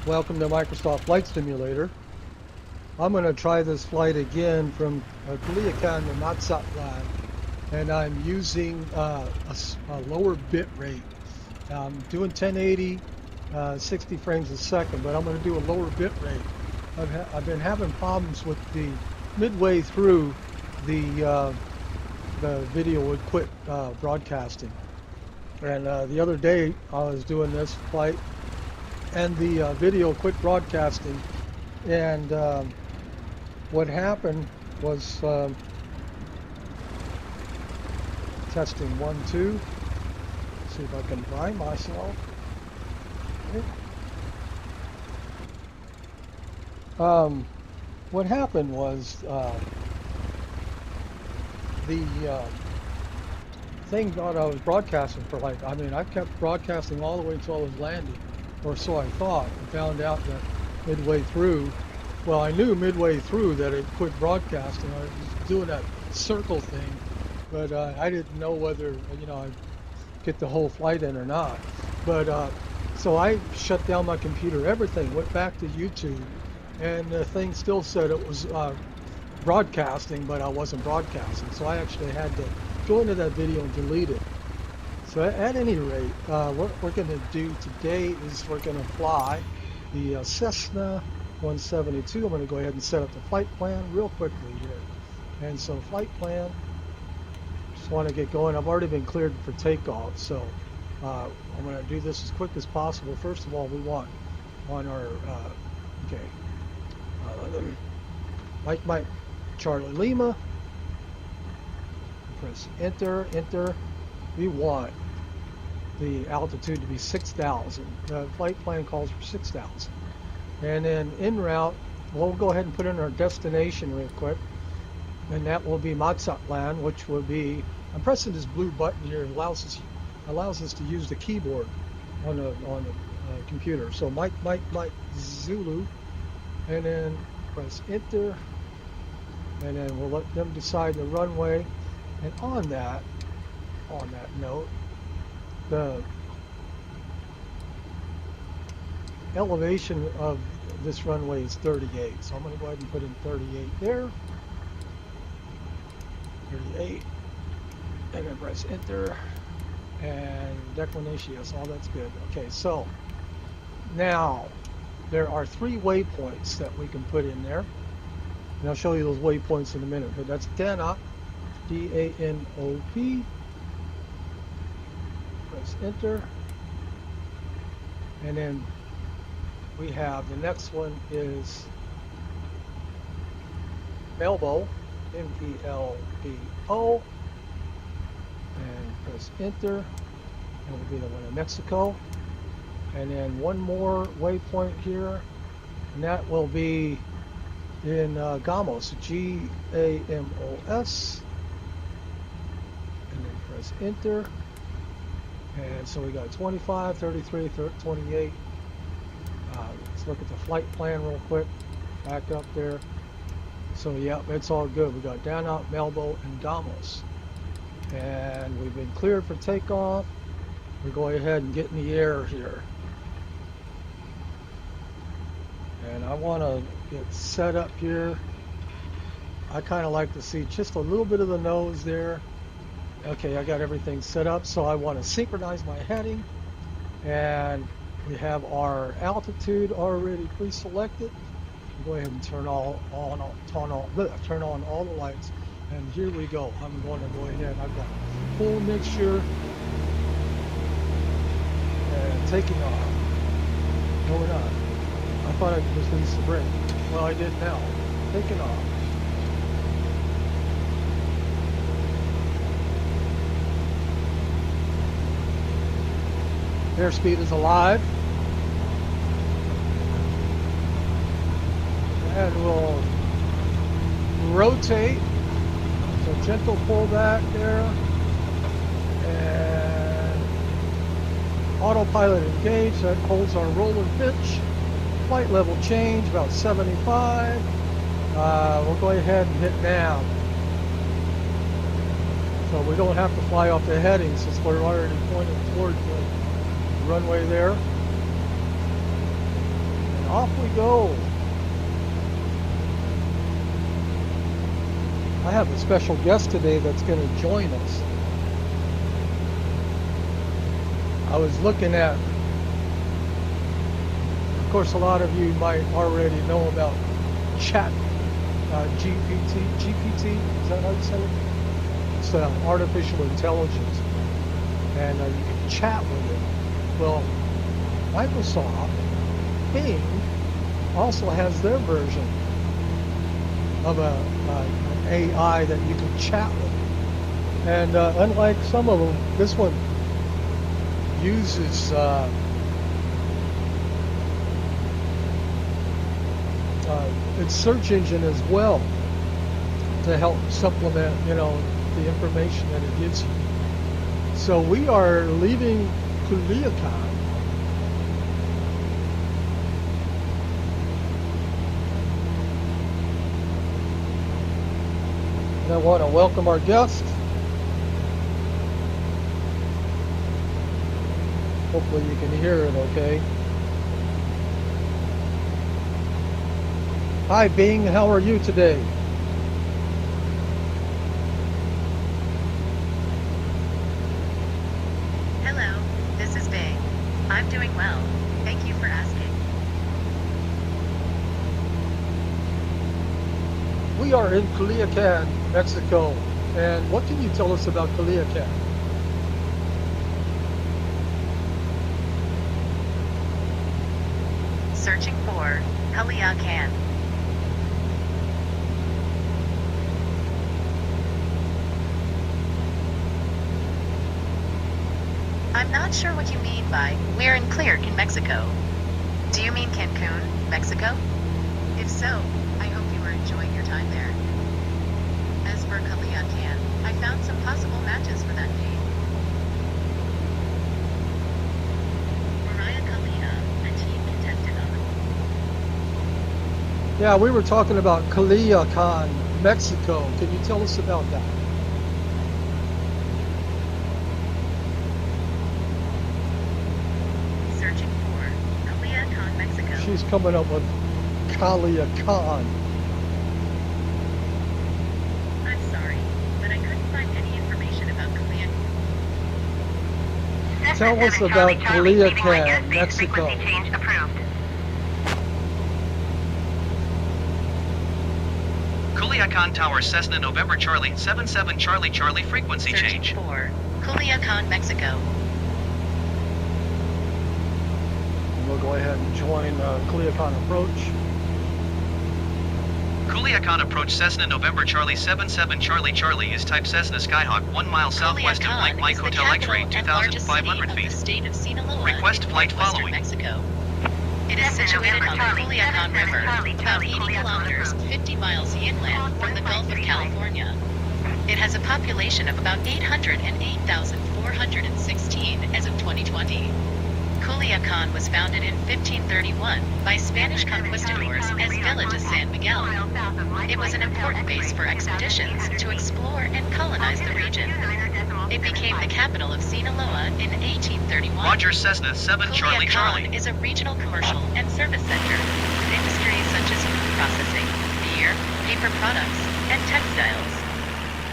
Welcome to Microsoft Flight Simulator. I'm going to try this flight again from Culiacan to Matzatlan, and I'm using a lower bit rate. I'm doing 1080, 60 frames a second, but I'm going to do a lower bit rate. I've been having problems with the midway through the video would quit broadcasting, and the other day I was doing this flight and the video quit broadcasting, and what happened was testing 1 2. See if I can find myself. Okay. What happened was the thing thought I was broadcasting for I kept broadcasting all the way until I was landing, or so I thought, and found out that midway through, well, I knew midway through that it quit broadcasting. I was doing that circle thing, but I didn't know whether, I'd get the whole flight in or not. But so I shut down my computer, everything, went back to YouTube, and the thing still said it was broadcasting, but I wasn't broadcasting. So I actually had to go into that video and delete it. So at any rate, what we're going to do today is we're going to fly the Cessna 172. I'm going to go ahead and set up the flight plan real quickly here. And so flight plan, just want to get going. I've already been cleared for takeoff, so I'm going to do this as quick as possible. First of all, we want on our, Mike, Charlie Lima, press enter. We want the altitude to be 6,000. The flight plan calls for 6,000. And then en route, we'll go ahead and put in our destination real quick. And that will be Matzatlan, which will be, I'm pressing this blue button here, it allows us to use the keyboard on the computer. So Mike, Zulu, and then press enter. And then we'll let them decide the runway. And on that note, the elevation of this runway is 38. So I'm going to go ahead and put in 38 there. 38. And then press enter. And declination, yes, all that's good. Okay, so now there are 3 waypoints that we can put in there. And I'll show you those waypoints in a minute. But that's DANOP, D-A-N-O-P. Press enter. And then we have the next one is Melbo, M-E-L-B-O. And press enter. That will be the one in Mexico. And then one more waypoint here, and that will be in Gamos, G-A-M-O-S. And then press enter. And so we got 25, 33, 28. Let's look at the flight plan real quick. Back up there. So yeah, it's all good. We got DANOP, Melbo, and Gamos. And we've been cleared for takeoff. We're going ahead and get in the air here. And I want to get set up here. I kind of like to see just a little bit of the nose there. Okay, I got everything set up, so I want to synchronize my heading, and we have our altitude already pre-selected. Go ahead and turn on all the lights, and here we go. I'm going to go ahead. I've got full mixture and taking off. Going on. I thought I was going to brake. Well, I did now. Taking off. Airspeed is alive. And we'll rotate. So gentle pullback there. And autopilot engaged. That holds our roll and pitch. Flight level change about 75. We'll go ahead and hit down. So we don't have to fly off the heading since we're already pointed toward the runway there. off we go. I have a special guest today that's going to join us. I was looking at, of course, a lot of you might already know about chat GPT, is that how you say it? It's artificial intelligence, and you can chat with it. Well, Microsoft, Bing, also has their version of an AI that you can chat with. And unlike some of them, this one uses its search engine as well to help supplement, the information that it gives you. So we are leaving Culiacan. And I want to welcome our guest. Hopefully you can hear it okay. Hi Bing, how are you today? Hello, this is Bing. I'm doing well. Thank you for asking. We are in Culiacan, Mexico. And what can you tell us about Culiacan? Searching for Culiacan. I'm not sure what you mean by "we're in Culiacan, Mexico." Do you mean Cancun, Mexico? If so, I hope you are enjoying your time there. As for Culiacan, I found some possible matches for that name. Mariah Kalia, a team contestant on the... Yeah, we were talking about Culiacan, Mexico. Can you tell us about that? Searching for Culiacan, Mexico. She's coming up with Culiacan. I'm sorry, but I couldn't find any information about Culiacan. Tell us about Culiacan, Mexico. Culiacan Tower Cessna November Charlie 77 Charlie Charlie frequency Searching change. for Culiacan, Mexico. We'll go ahead and join Culiacan approach. Culiacan approach Cessna November Charlie 77 Charlie Charlie is type Cessna Skyhawk 1 mile southwest of Blank Mike Hotel X-ray 2,500 feet. The state of Sinaloa Request in flight northwestern following. Mexico. It is situated on the Culiacan River, about 80 kilometers, 50 miles inland from the Gulf of California. It has a population of about 808,416 as of 2020. Culiacan was founded in 1531 by Spanish conquistadors as Villa de San Miguel. It was an important base for expeditions to explore and colonize the region. It became the capital of Sinaloa in 1831. Roger Cessna 7 Charlie Charlie. Culiacan is a regional commercial and service center with industries such as food processing, beer, paper products, and textiles.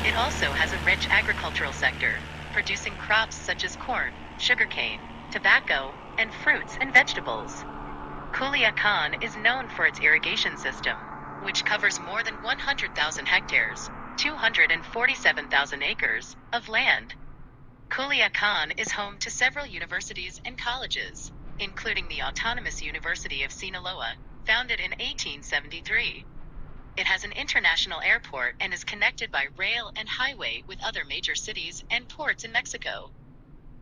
It also has a rich agricultural sector, producing crops such as corn, sugarcane, tobacco, and fruits and vegetables. Culiacan is known for its irrigation system, which covers more than 100,000 hectares, 247,000 acres, of land. Culiacan is home to several universities and colleges, including the Autonomous University of Sinaloa, founded in 1873. It has an international airport and is connected by rail and highway with other major cities and ports in Mexico.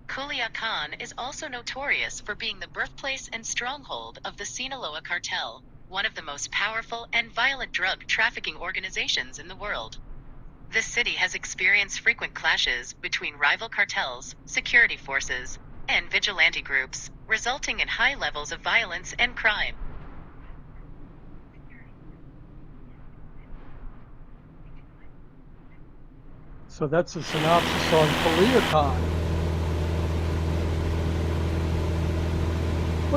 Culiacan is also notorious for being the birthplace and stronghold of the Sinaloa Cartel, one of the most powerful and violent drug trafficking organizations in the world. The city has experienced frequent clashes between rival cartels, security forces, and vigilante groups, resulting in high levels of violence and crime. So that's a synopsis on Culiacan.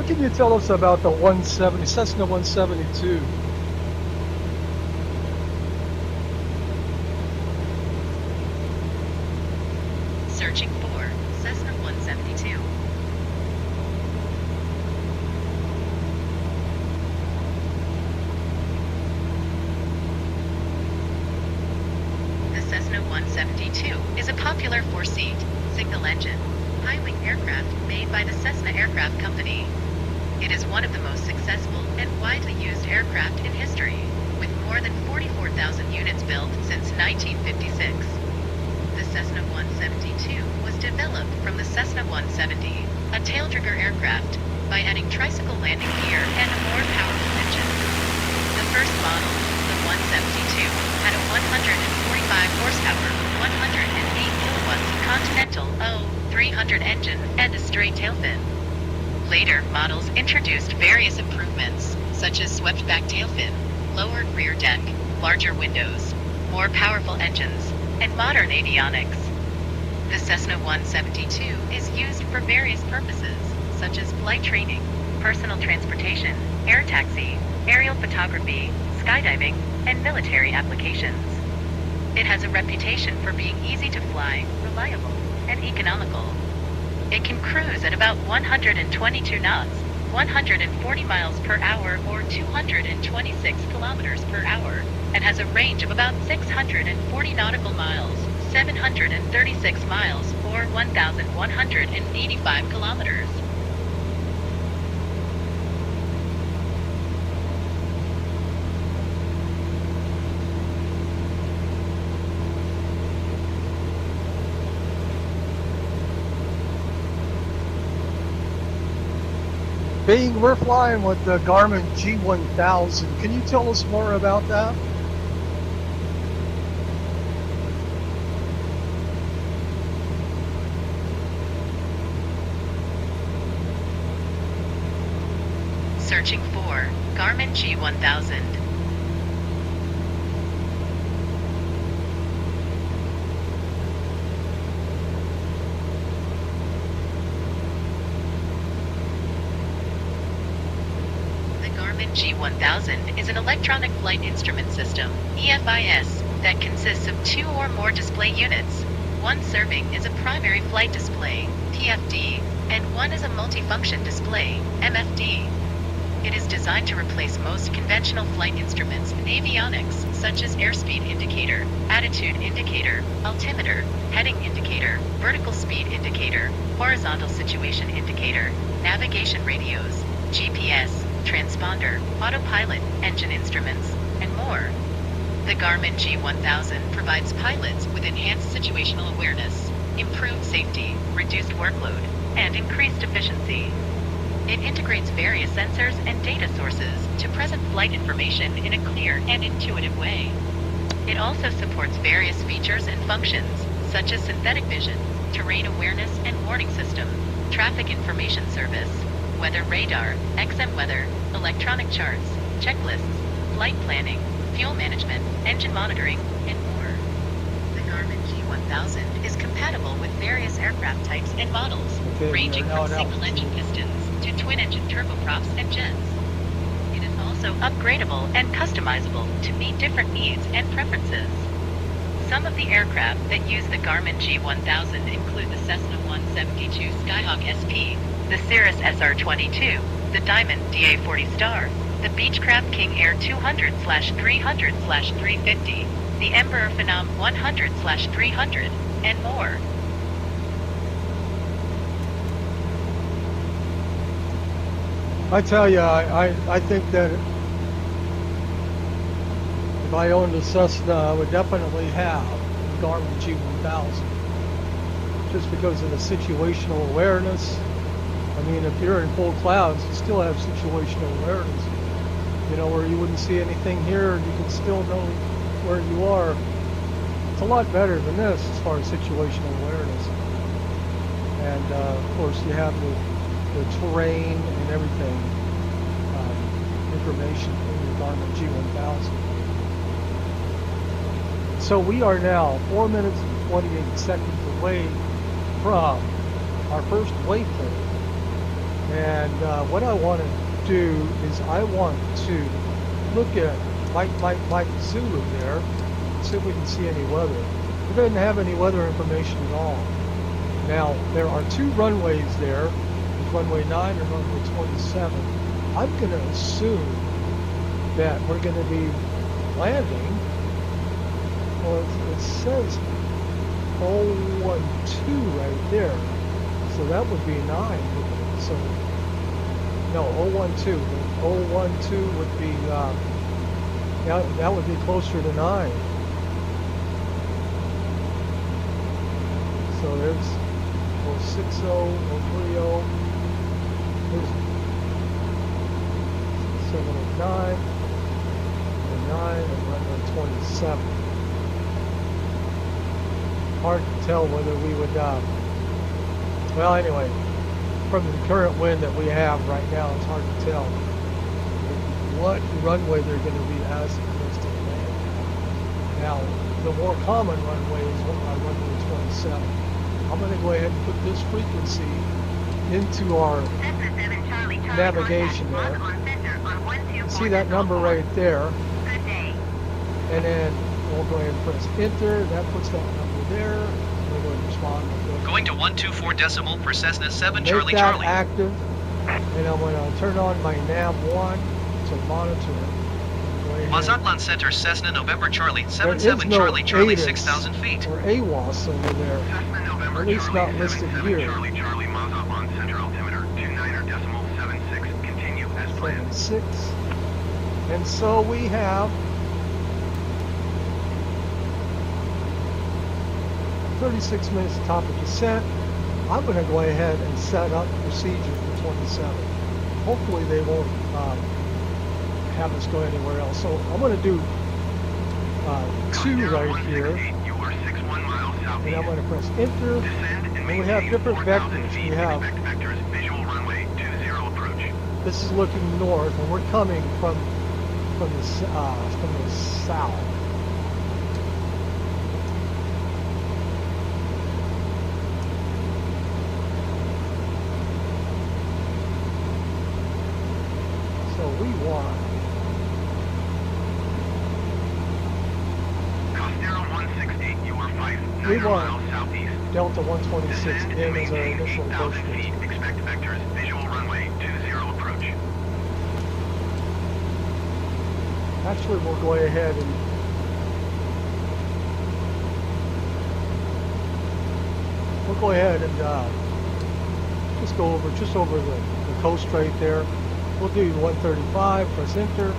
What can you tell us about the Cessna 172? Searching for Cessna 172. The Cessna 172 is a popular four-seat, single-engine, high-wing aircraft made by the Cessna Aircraft Company. It is one of the most successful and widely used aircraft in history, with more than 44,000 units built since 1956. The Cessna 172 was developed from the Cessna 170, a taildragger aircraft, by adding tricycle landing gear and a more powerful engine. The first model, the 172, had a 145 horsepower, 108 kilowatts Continental O300 engine and a straight tailfin. Later models introduced various improvements, such as swept-back tailfin, lowered rear deck, larger windows, more powerful engines, and modern avionics. The Cessna 172 is used for various purposes, such as flight training, personal transportation, air taxi, aerial photography, skydiving, and military applications. It has a reputation for being easy to fly, reliable, and economical. It can cruise at about 122 knots, 140 miles per hour or 226 kilometers per hour, and has a range of about 640 nautical miles, 736 miles, or 1,185 kilometers. Bing, we're flying with the Garmin G1000. Can you tell us more about that? Searching for Garmin G1000. G1000 is an electronic flight instrument system, EFIS, that consists of two or more display units. One serving as a primary flight display, PFD, and one as a multifunction display, MFD. It is designed to replace most conventional flight instruments in avionics, such as airspeed indicator, attitude indicator, altimeter, heading indicator, vertical speed indicator, horizontal situation indicator, navigation radios, GPS, transponder, autopilot, engine instruments, and more. The Garmin G1000 provides pilots with enhanced situational awareness, improved safety, reduced workload, and increased efficiency. It integrates various sensors and data sources to present flight information in a clear and intuitive way. It also supports various features and functions, such as synthetic vision, terrain awareness and warning system, traffic information service, weather radar, XM weather, electronic charts, checklists, flight planning, fuel management, engine monitoring, and more. The Garmin G1000 is compatible with various aircraft types and models, ranging from single-engine pistons to twin-engine turboprops and jets. It is also upgradable and customizable to meet different needs and preferences. Some of the aircraft that use the Garmin G1000 include the Cessna 172 Skyhawk SP, the Cirrus SR-22, the Diamond DA-40 Star, the Beechcraft King Air 200/300/350, the Emperor Phenom 100/300, and more. I tell you, I think that if I owned a Cessna, I would definitely have the Garmin G1000, just because of the situational awareness. I mean, if you're in full clouds, you still have situational awareness. You know, where you wouldn't see anything here, you can still know where you are. It's a lot better than this as far as situational awareness. And of course, you have the terrain and everything, information in the Garmin G1000. So we are now 4 minutes and 28 seconds away from our first waypoint. And what I want to do is I want to look at Mike Zulu there, see if we can see any weather. It doesn't have any weather information at all. Now, there are two runways there, runway 9 and runway 27. I'm going to assume that we're going to be landing. Well, it says 012 right there. So that would be 9. So, no, 012. 012 would be, that would be closer to 9. So there's 060, 030, there's 709, 9, and runway 27. Hard to tell whether we would, well, anyway, from the current wind that we have right now, it's hard to tell what runway they're going to be asking us to land. Now, the more common runway is runway 27. I'm going to go ahead and put this frequency into our navigation there. See that number right there? And then we'll go ahead and press enter. That puts that number there. We're going to respond. Going to 124 decimal per Cessna 7 Make Charlie that Charlie. active. And I'm going to turn on my nav 1 to monitor it. Matzatlan Center Cessna November Charlie 77 no Charlie Charlie ATIS 6,000 feet. or AWAS over there. At least not listed here. Charlie Charlie Matzatlan Center altimeter 29.76. Continue as planned. 6. And so we have 36 minutes to top of descent. I'm going to go ahead and set up procedure for 27. Hopefully they won't have us go anywhere else. So I'm going to do 2 right here. You are 61 miles southeast. And I'm going to press enter. Descend and we have maintain different 4,000 vectors. feet. We have, Expect vectors, visual runway 20 approach. this is looking north, and we're coming from the south. So we want Costero 168, you are 5 We 9 want miles southeast. Delta 126 Descend in and as our maintain initial 8,000 approach feet. date. Expect vectors, visual runway 20 approach. Actually, we'll go ahead and just over the coast right there. We'll do 135, press enter.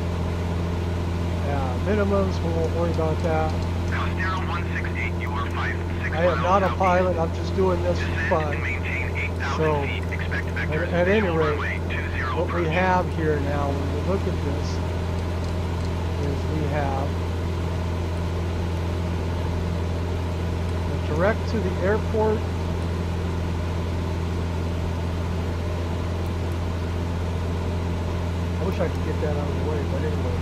Minimums, we won't worry about that. Costero 168, you are 5 6 I am miles not a southeast. pilot, I'm just doing this for Descend fun. and maintain 8,000 So, feet. Expect vectors, at any visual rate, runway 20 What we approach. have here now, when we look at this, is we have the direct to the airport. I wish I could get that out of the way, but anyway.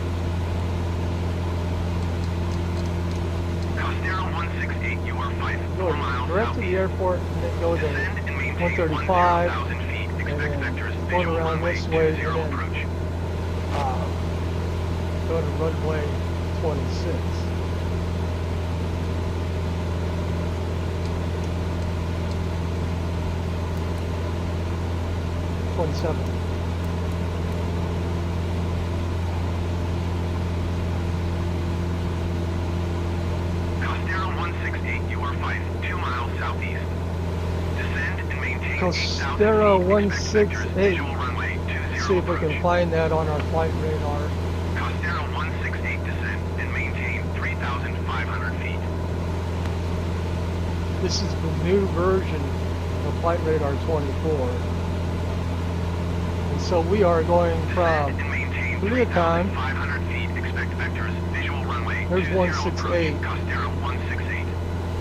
Costero 168, you are 5 Go 4 miles direct to the southeast. airport and then go to Descend and maintain 135 10,000 feet. and Expect then vectors, going visual around runway this way 20 and then approach. go to runway 26. Costero 168, you are 2 miles southeast. Descend and maintain 8,000 Costero feet. Expect vectors, 168. visual runway 20 See if we can approach. find that on our flight radar. Costero 168, descend and maintain 3,500 feet. This is the new version of Flight Radar 24. And so we are going from Descend and maintain Culiacan. 3,500 feet. Expect vectors, visual runway There's 20 168. approach. Costero 168.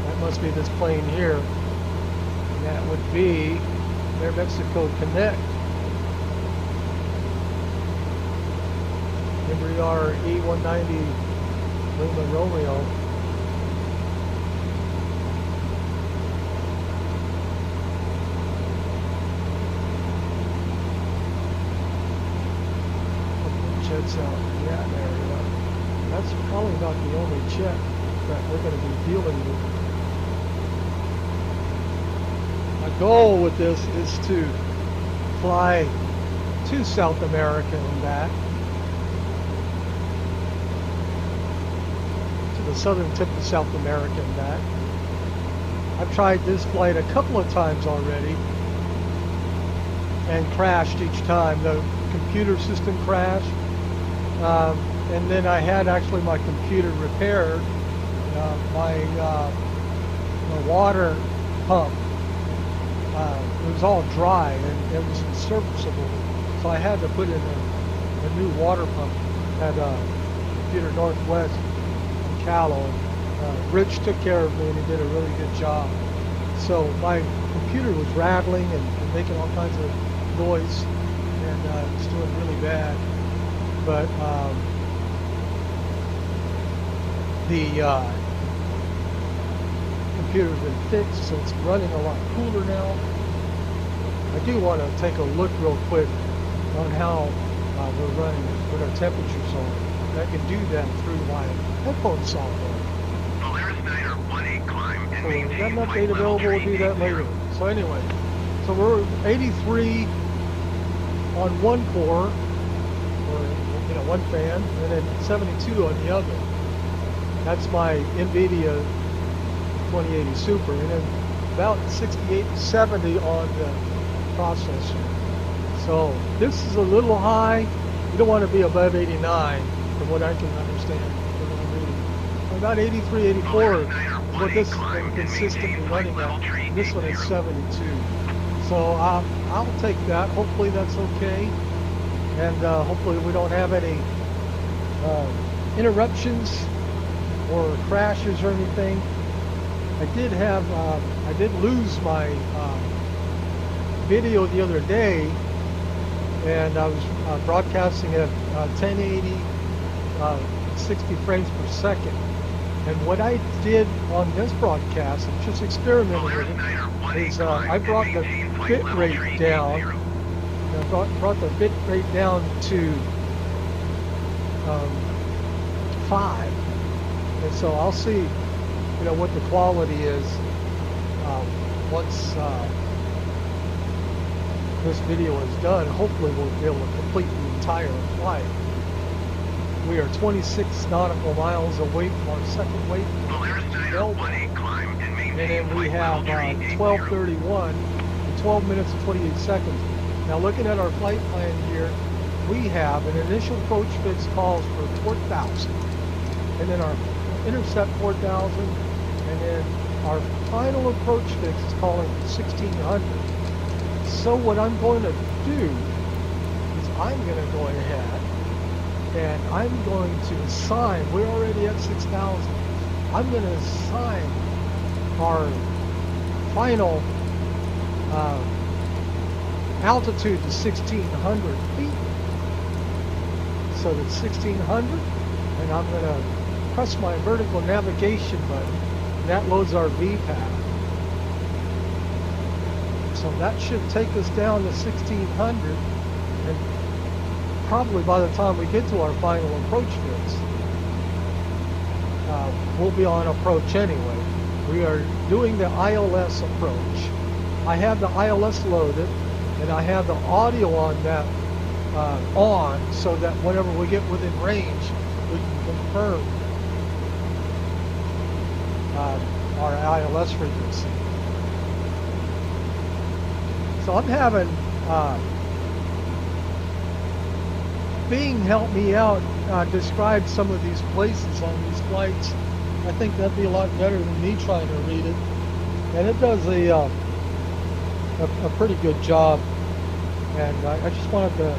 That must be this plane here. And that would be Air Mexico Connect. Embraer E190 Lima Romeo. that's in that area. That's probably not the only jet that we're going to be dealing with. My goal with this is to fly to South America and back, to the southern tip of South America and back. I've tried this flight a couple of times already and crashed each time. The computer system crashed, and then I had actually my computer repaired. My water pump, it was all dry and it was unserviceable, so I had to put in a new water pump at Computer Northwest in Callow. Rich took care of me and he did a really good job. So my computer was rattling and making all kinds of noise, and it's doing really bad. But the computer's been fixed, so it's running a lot cooler now. I do want to take a look real quick on how we're running, what our temperatures are. I can do that through my headphone software. Polaris Niner 18 climb and So we've got maintain an update flight level available, we'll do that 380. later. So anyway, so we're 83 on one core, or one fan, and then 72 on the other. That's my Nvidia 2080 Super, and then about 68 to 70 on the processor. So this is a little high. You don't want to be above 89, from what I can understand. About 83, 84 is what this has been consistently running at. This one is 72. So I'll take that. Hopefully that's okay. And hopefully we don't have any interruptions or crashes or anything. I did lose my video the other day, and I was broadcasting at 1080, 60 frames per second. And what I did on this broadcast, and just experimented with it, is I brought the bit rate down. I brought the bit rate down to 5. And so I'll see, what the quality is once this video is done. Hopefully we'll be able to complete the entire flight. We are 26 nautical miles away from our second waypoint. Polaris Niner 18 climb and And maintain then we flight have level 380. 12:31 and 12 minutes and 28 seconds. Now looking at our flight plan here, we have an initial approach fix calls for 4,000, and then our intercept 4,000, and then our final approach fix is calling for 1,600. So what I'm going to do is I'm going to go ahead and I'm going to assign, we're already at 6,000, I'm going to assign our final altitude to 1,600 feet. So that's 1,600, and I'm going to press my vertical navigation button, and that loads our VPAD. So that should take us down to 1,600, and probably by the time we get to our final approach fix, we'll be on approach anyway. We are doing the ILS approach. I have the ILS loaded, and I have the audio on that on, so that whenever we get within range, we can confirm our ILS frequency. So I'm having Bing help me out, describe some of these places on these flights. I think that'd be a lot better than me trying to read it, and it does a pretty good job. And I just wanted to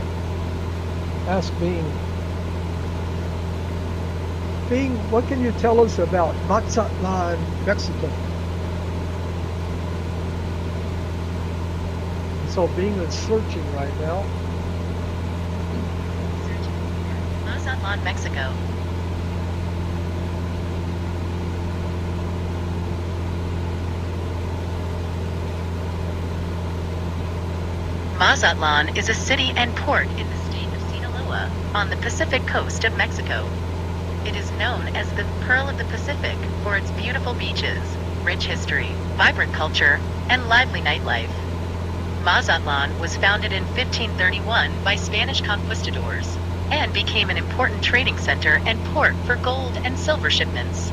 ask Bing, what can you tell us about Matzatlan, Mexico? So Bing is searching right now. Mazatlán, Mexico. Mazatlán is a city and port in the state of Sinaloa. on the Pacific coast of Mexico. It is known as the Pearl of the Pacific for its beautiful beaches, rich history, vibrant culture, and lively nightlife. Matzatlan was founded in 1531 by Spanish conquistadors and became an important trading center and port for gold and silver shipments.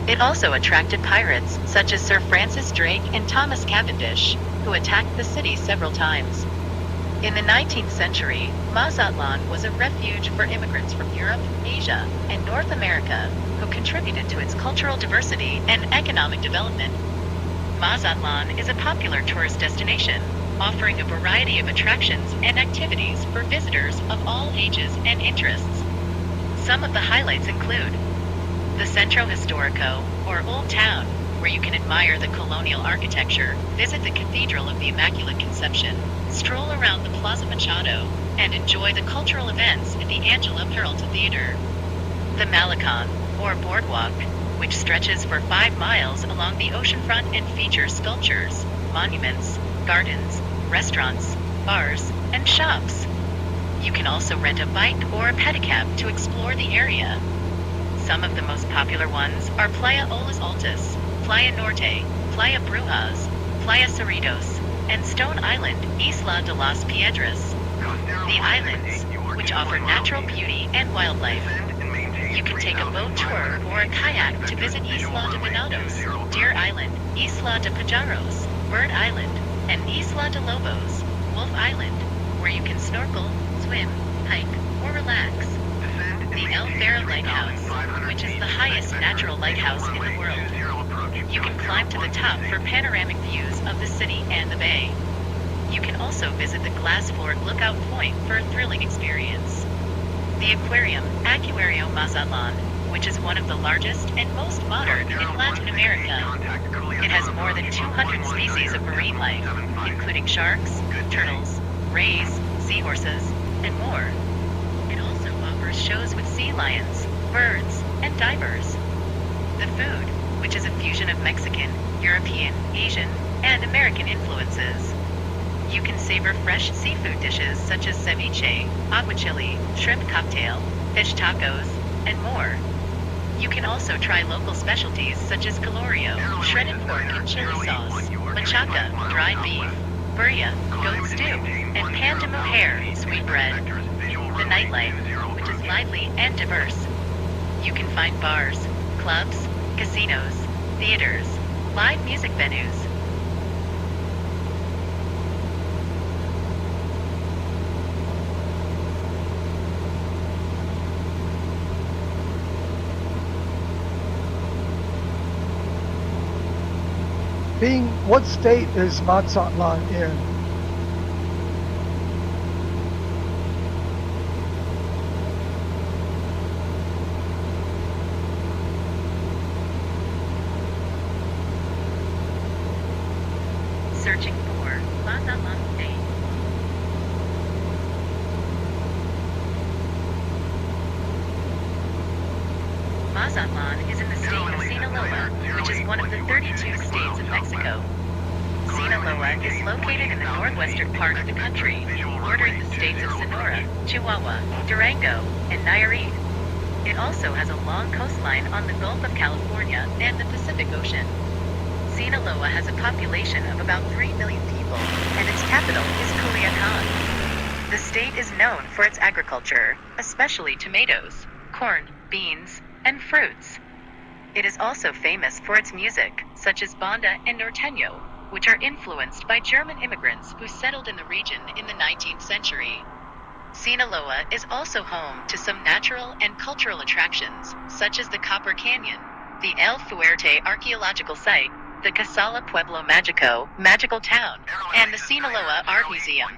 It also attracted pirates such as Sir Francis Drake and Thomas Cavendish, who attacked the city several times. In the 19th century, Matzatlan was a refuge for immigrants from Europe, Asia, and North America, who contributed to its cultural diversity and economic development. Matzatlan is a popular tourist destination, offering a variety of attractions and activities for visitors of all ages and interests. Some of the highlights include the Centro Historico, or Old Town, where you can admire the colonial architecture, visit the Cathedral of the Immaculate Conception, stroll around the Plaza Machado, and enjoy the cultural events at the Angela Peralta Theater. The Malecon, or Boardwalk, which stretches for 5 miles along the oceanfront and features sculptures, monuments, gardens, restaurants, bars, and shops. You can also rent a bike or a pedicab to explore the area. Some of the most popular ones are Playa Olas Altas, Playa Norte, Playa Brujas, Playa Cerritos, and Stone Island, Isla de las Piedras. The islands, which offer natural beauty and wildlife. You can take a boat tour or a kayak to visit Isla de Venados, Deer Island, Isla de Pajaros, Bird Island, and Isla de Lobos, Wolf Island, where you can snorkel, swim, hike, or relax. The El Faro Lighthouse, which is the highest natural lighthouse in the world. You can climb to the top for panoramic views of the city and the bay. You can also visit the glass-floored lookout point for a thrilling experience. The aquarium, Acuario Mazatlán, which is one of the largest and most modern in Latin America. It has more than 200 species of marine life, including sharks, turtles, rays, seahorses, and more. It also offers shows with sea lions, birds, and divers. The food, which is a fusion of Mexican, European, Asian, and American influences. You can savor fresh seafood dishes such as ceviche, aguachile, shrimp cocktail, fish tacos, and more. You can also try local specialties such as colorio, shredded pork and chili sauce, machaca, dried beef, burria, goat stew, and pan de mujer, sweetbread. The nightlife, which is lively and diverse. You can find bars, clubs, casinos, theaters, live music venues. What state is Matzatlan in? Searching for Matzatlan State. Matzatlan is in the state of Sinaloa, which is one of the 32 states of Mexico. Sinaloa is located in the northwestern part of the country, bordering the states of Sonora, Chihuahua, Durango, and Nayarit. It also has a long coastline on the Gulf of California and the Pacific Ocean. Sinaloa has a population of about 3 million people, and its capital is Culiacan. The state is known for its agriculture, especially tomatoes, corn, beans, and fruits. It is also famous for its music, such as banda and norteño, which are influenced by German immigrants who settled in the region in the 19th century. Sinaloa is also home to some natural and cultural attractions, such as the Copper Canyon, the El Fuerte archaeological site, the Casala Pueblo Mágico, Magical Town, and the Sinaloa Art Museum.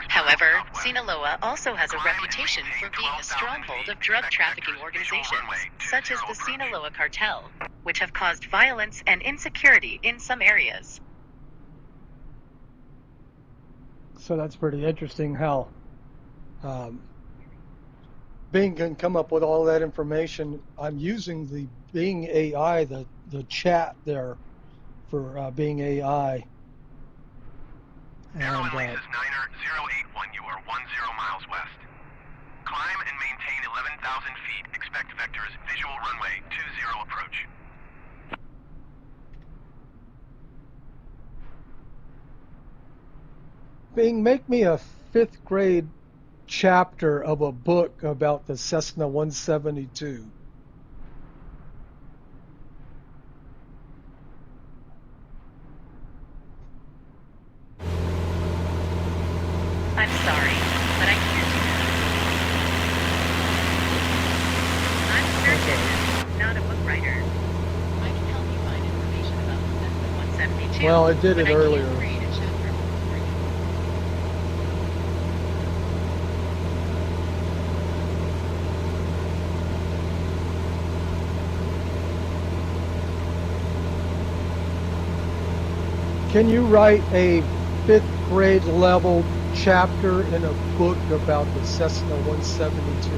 However, Sinaloa also has a reputation for being a stronghold of drug trafficking organizations, such as the Sinaloa Cartel, which have caused violence and insecurity in some areas. So that's pretty interesting how Bing can come up with all that information. I'm using the Bing AI, the chat there for Bing AI. Airline is Niner 081, you are 10 miles west. Climb feet. Expect vectors. Visual runway 20 approach. Bing, make me a 5th grade chapter of a book about the Cessna 172. I'm sorry, but I can't do that. I'm a surgeon, not a book writer. I can help you find information about the Cessna 172. Well, I did but it I earlier. can't create a chapter for you. Can you write a 5th grade level chapter in a book about the Cessna 172?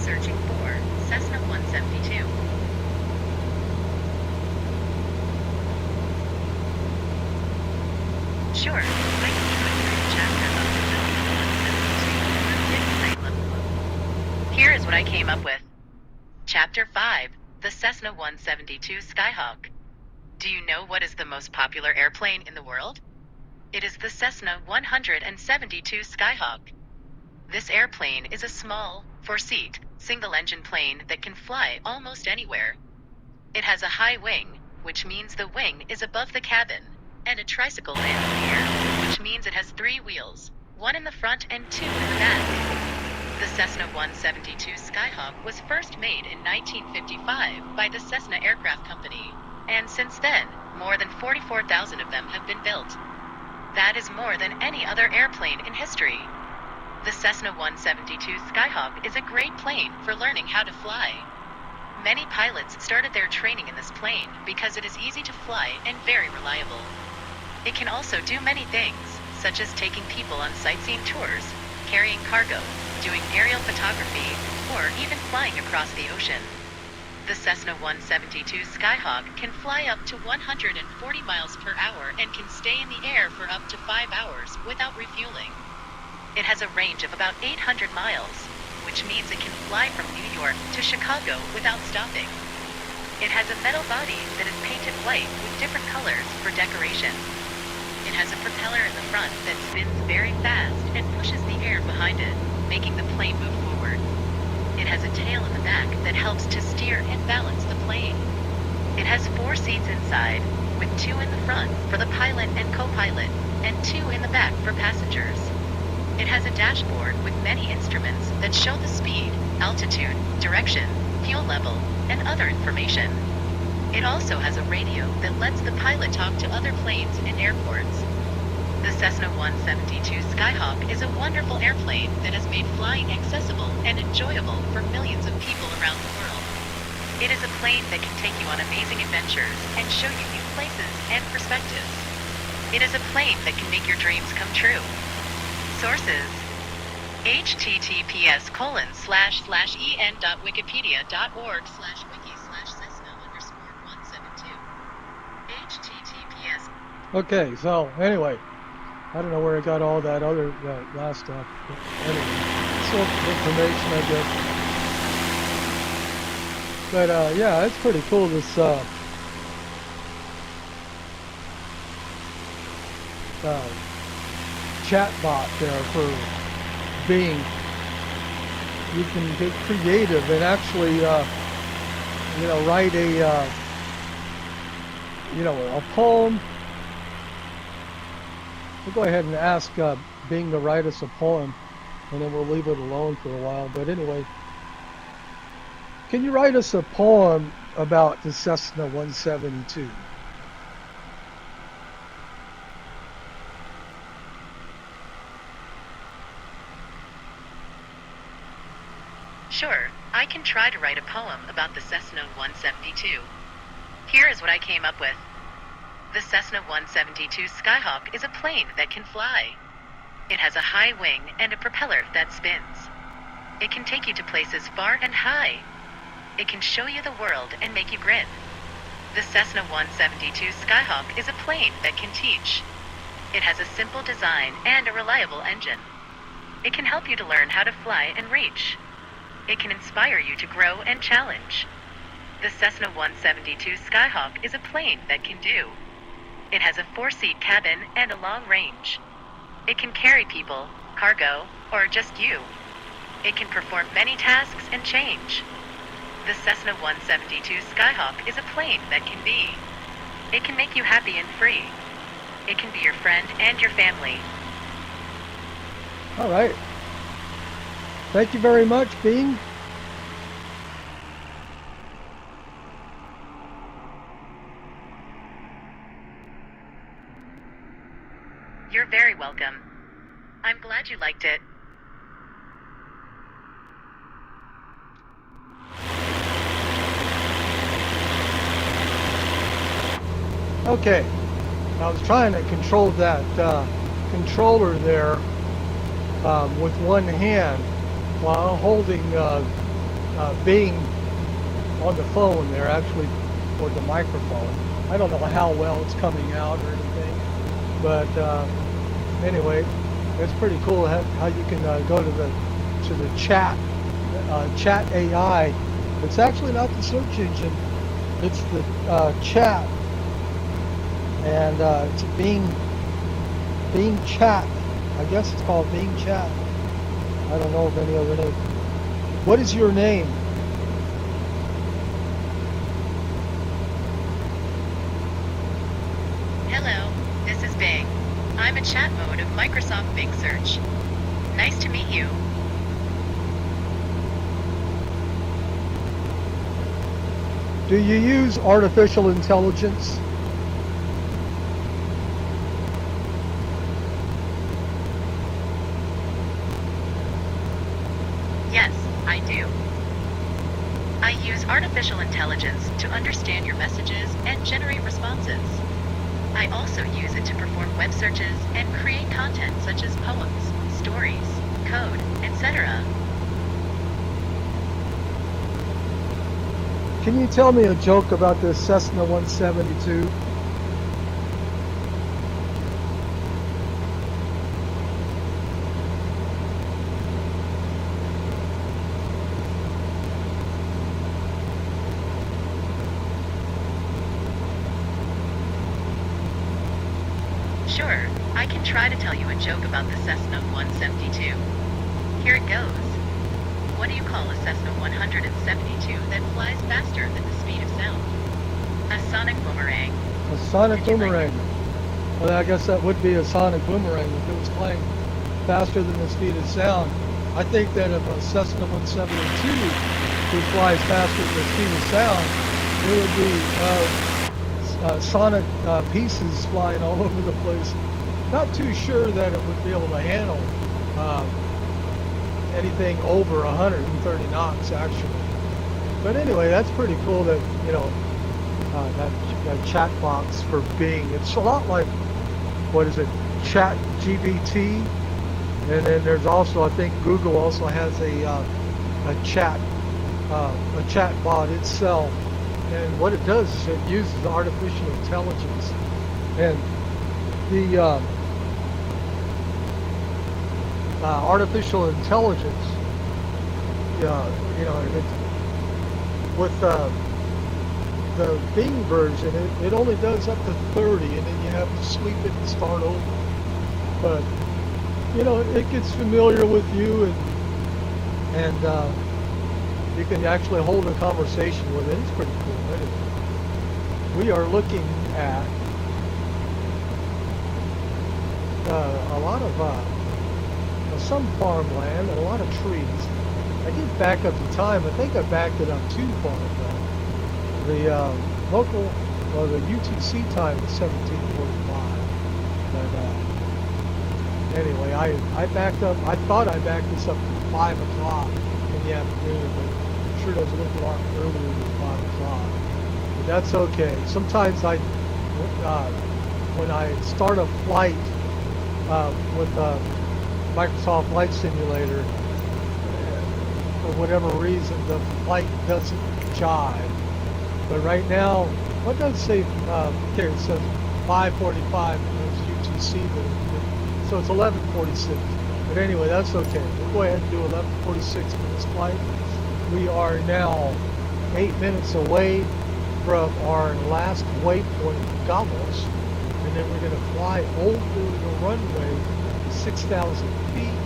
Searching for Cessna 172. Sure, I can try to write a chapter about the Cessna 172 in a 5th grade level book. Here is what I came up with. Chapter 5, the Cessna 172 Skyhawk. Do you know what is the most popular airplane in the world? It is the Cessna 172 Skyhawk. This airplane is a small, 4-seat, single-engine plane that can fly almost anywhere. It has a high wing, which means the wing is above the cabin, and a tricycle lands in the air, which means it has 3 wheels, 1 in the front and 2 in the back. The Cessna 172 Skyhawk was first made in 1955 by the Cessna Aircraft Company, and since then, more than 44,000 of them have been built. That is more than any other airplane in history. The Cessna 172 Skyhawk is a great plane for learning how to fly. Many pilots started their training in this plane because it is easy to fly and very reliable. It can also do many things, such as taking people on sightseeing tours, carrying cargo, doing aerial photography, or even flying across the ocean. The Cessna 172 Skyhawk can fly up to 140 miles per hour and can stay in the air for up to 5 hours without refueling. It has a range of about 800 miles, which means it can fly from New York to Chicago without stopping. It has a metal body that is painted white with different colors for decoration. It has a propeller in the front that spins very fast and pushes the air behind it, making the plane move forward. It has a tail in the back that helps to steer and balance the plane. It has 4 seats inside, with 2 in the front for the pilot and co-pilot, and 2 in the back for passengers. It has a dashboard with many instruments that show the speed, altitude, direction, fuel level, and other information. It also has a radio that lets the pilot talk to other planes in airports. The Cessna 172 Skyhawk is a wonderful airplane that has made flying accessible and enjoyable for millions of people around the world. It is a plane that can take you on amazing adventures and show you new places and perspectives. It is a plane that can make your dreams come true. Sources: https://en.wikipedia.org/wiki/Cessna_172. https. Okay, so anyway, I don't know where I got all that last stuff. But anyway, some information, I guess. But yeah, it's pretty cool. This chat bot there for Bing. You can get creative and actually, write a poem. We'll go ahead and ask Bing to write us a poem, and then we'll leave it alone for a while. But anyway, can you write us a poem about the Cessna 172? Sure, I can try to write a poem about the Cessna 172. Here is what I came up with. The Cessna 172 Skyhawk is a plane that can fly. It has a high wing and a propeller that spins. It can take you to places far and high. It can show you the world and make you grin. The Cessna 172 Skyhawk is a plane that can teach. It has a simple design and a reliable engine. It can help you to learn how to fly and reach. It can inspire you to grow and challenge. The Cessna 172 Skyhawk is a plane that can do. It has a 4-seat cabin and a long range. It can carry people, cargo, or just you. It can perform many tasks and change. The Cessna 172 Skyhawk is a plane that can be. It can make you happy and free. It can be your friend and your family. All right. Thank you very much, Bing. You're very welcome. I'm glad you liked it. Okay. I was trying to control that controller there with one hand while holding Bing on the phone there, actually, or the microphone. I don't know how well it's coming out or anything, but anyway, it's pretty cool how you can go to the chat AI. It's actually not the search engine; it's the chat, and it's Bing Chat. I guess it's called Bing Chat. I don't know of any other name. What is your name? Hello, this is Bing. I'm a chat mode of Microsoft Bing Search. Nice to meet you. Do you use artificial intelligence? Yes, I do. I use artificial intelligence to understand your messages and generate responses. I also use it to perform web searches and create content such as poems, stories, code, etc. Can you tell me a joke about this Cessna 172? Sure, I can try to tell you a joke about the Cessna 172. Here it goes. What do you call a Cessna 172 that flies faster than the speed of sound? A sonic boomerang. A sonic Did you like boomerang. Well, I guess that would be a sonic boomerang if it was flying faster than the speed of sound. I think that if a Cessna 172 could fly faster than the speed of sound, there would be sonic pieces flying all over the place. Not too sure that it would be able to handle anything over 130 knots actually. But anyway, that's pretty cool that, you know, that chat box for Bing. It's a lot like, what is it, Chat GBT, and then there's also, I think Google also has a chat bot itself, and what it does is it uses artificial intelligence, and the artificial intelligence, you know, with the Bing version, it only does up to 30, and then you have to sweep it and start over. But you know, it gets familiar with you, and you can actually hold a conversation with it. It's pretty cool. Anyway, we are looking at a lot of some farmland and a lot of trees. I did back up the time. I think I backed it up too far though. The local, or the UTC time is 17:45. But anyway, I backed up. I thought I backed this up to 5 o'clock in the afternoon, but it sure does look a lot earlier than 5 o'clock. But that's okay. Sometimes when I start a flight with Microsoft Flight Simulator, for whatever reason, the flight doesn't jive. But right now, what does it say? Okay, it says 5:45 when it's see so it's 11:46. But anyway, that's okay. We'll go ahead and do 11:46 for this flight. We are now 8 minutes away from our last waypoint, Gamos, and then we're going to fly over the runway 6,000 feet,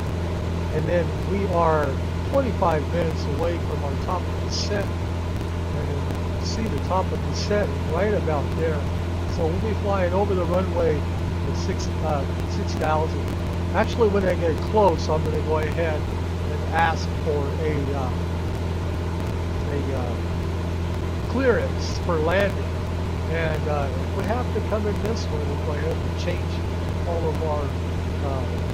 and then we are 25 minutes away from our top of the set, and then you see the top of the set right about there. So we'll be flying over the runway at 6,000. Actually, when I get close, I'm going to go ahead and ask for a clearance for landing. And if we have to come in this way, we'll go ahead and change all of our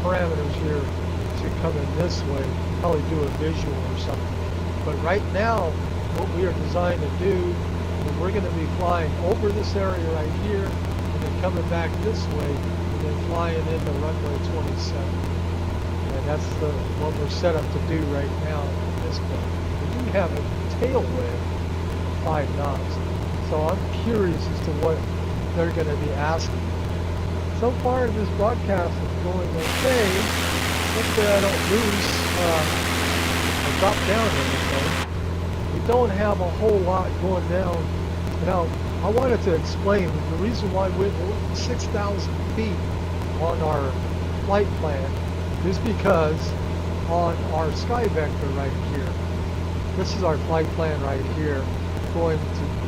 parameters here to come in this way. Probably do a visual or something. But right now, what we are designed to do is we're going to be flying over this area right here, and then coming back this way, and then flying into runway 27. And that's what we're set up to do right now at this point. We do have a tailwind of 5 knots. So I'm curious as to what they're going to be asking. So far, this broadcast is going okay. Hopefully I don't lose or drop down or anything. We don't have a whole lot going down. Now, I wanted to explain the reason why we're 6,000 feet on our flight plan is because on our sky vector right here, this is our flight plan right here, going to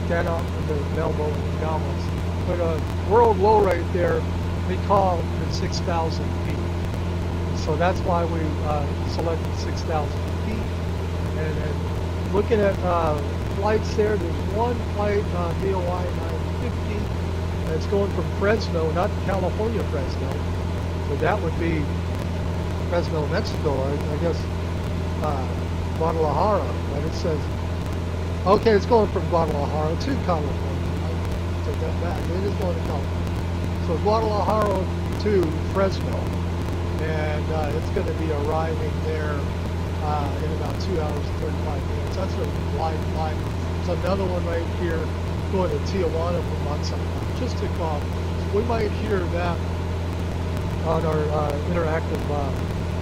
Takeoff and Melbo and Gamos. But world low right there, we call it 6,000 feet. So that's why we selected 6,000 feet. And then looking at flights there, there's one flight, DOI 950, that's going from Fresno, not California Fresno, but that would be Fresno, Mexico, I guess, Guadalajara, but it says, okay, it's going from Guadalajara to California. I take that back. It is going to California. So Guadalajara to Fresno, and it's going to be arriving there in about 2 hours and 35 minutes. That's a live flight. There's another one right here going to Tijuana from Matzatlan. Just took off. So we might hear that on our interactive,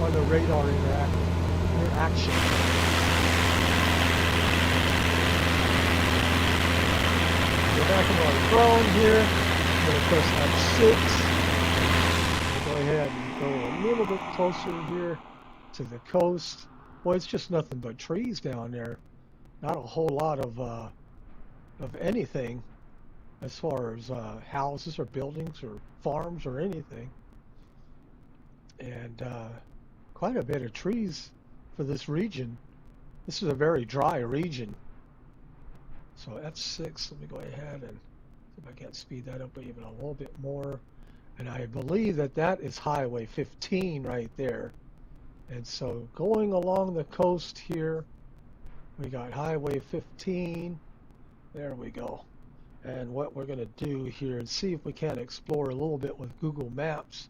on the radar interaction. Go back into our drone here. I'm going to press F6. We'll go ahead and go a little bit closer here to the coast. Boy, it's just nothing but trees down there. Not a whole lot of anything as far as houses or buildings or farms or anything. And quite a bit of trees for this region. This is a very dry region. So F6, let me go ahead and see if I can't speed that up even a little bit more. And I believe that that is Highway 15 right there. And so going along the coast here, we got Highway 15. There we go. And what we're going to do here is see if we can explore a little bit with Google Maps.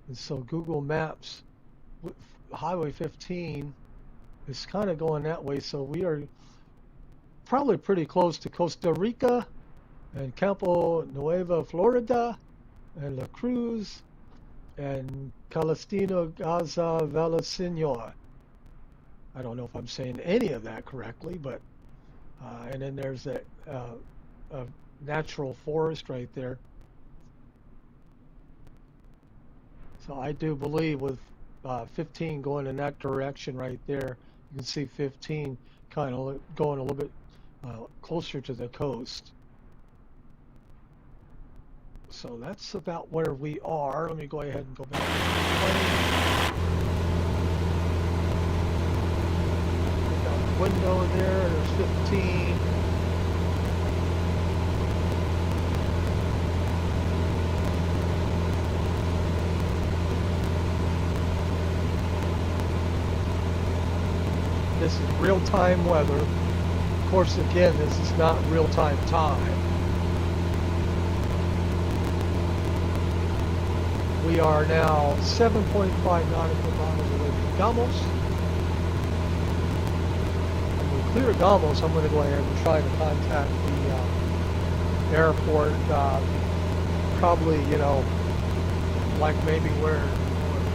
And so Google Maps, Highway 15 is kind of going that way. So we are probably pretty close to Costa Rica and Campo Nuevo, Florida, and La Cruz, and Calistino, Gaza, Villaseñor. I don't know if I'm saying any of that correctly, but and then there's a natural forest right there. So I do believe with 15 going in that direction right there, you can see 15 kind of going a little bit closer to the coast. So that's about where we are. Let me go ahead and go back to the plane. Look out the window there, there's 15. This is real-time weather. Of course, again, this is not real-time time. We are now 7.5 nautical miles away from Gamos. When we clear Gamos, I'm going to go ahead and try to contact the airport. Probably, like maybe where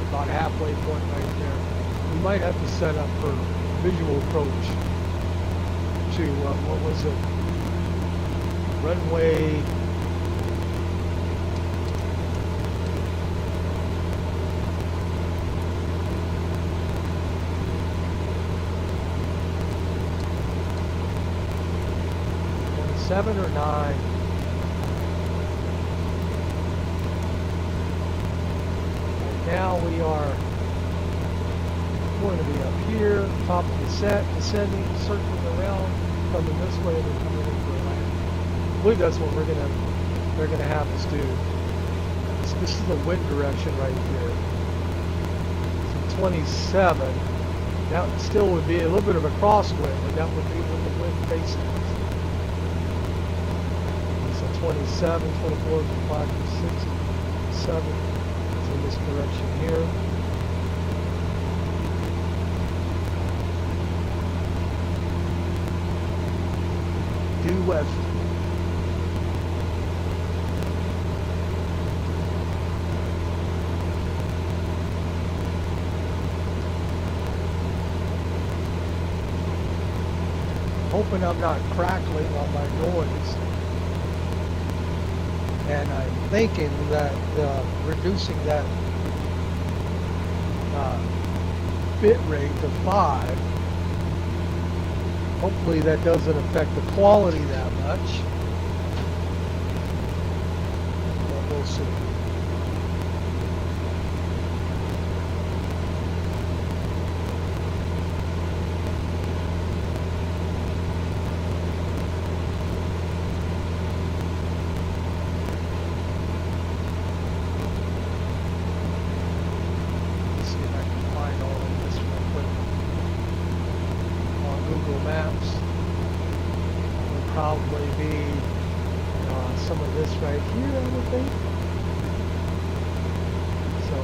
about halfway point right there. We might have to set up for visual approach to what was it? Runway. Seven or 9. And now we are going to be up here, top of the set, descending, circling around, coming this way, and then coming into the land. I believe that's what they're gonna have us do. This is the wind direction right here. So 27. That still would be a little bit of a crosswind, but that would be when the wind faces us. 27, 24, 25, 26, 7. It's in this direction here. Due west. Hoping I'm not crackling on my noise. And I'm thinking that reducing that bit rate to 5, hopefully that doesn't affect the quality that much. But we'll see. Probably be some of this right here, I would think. So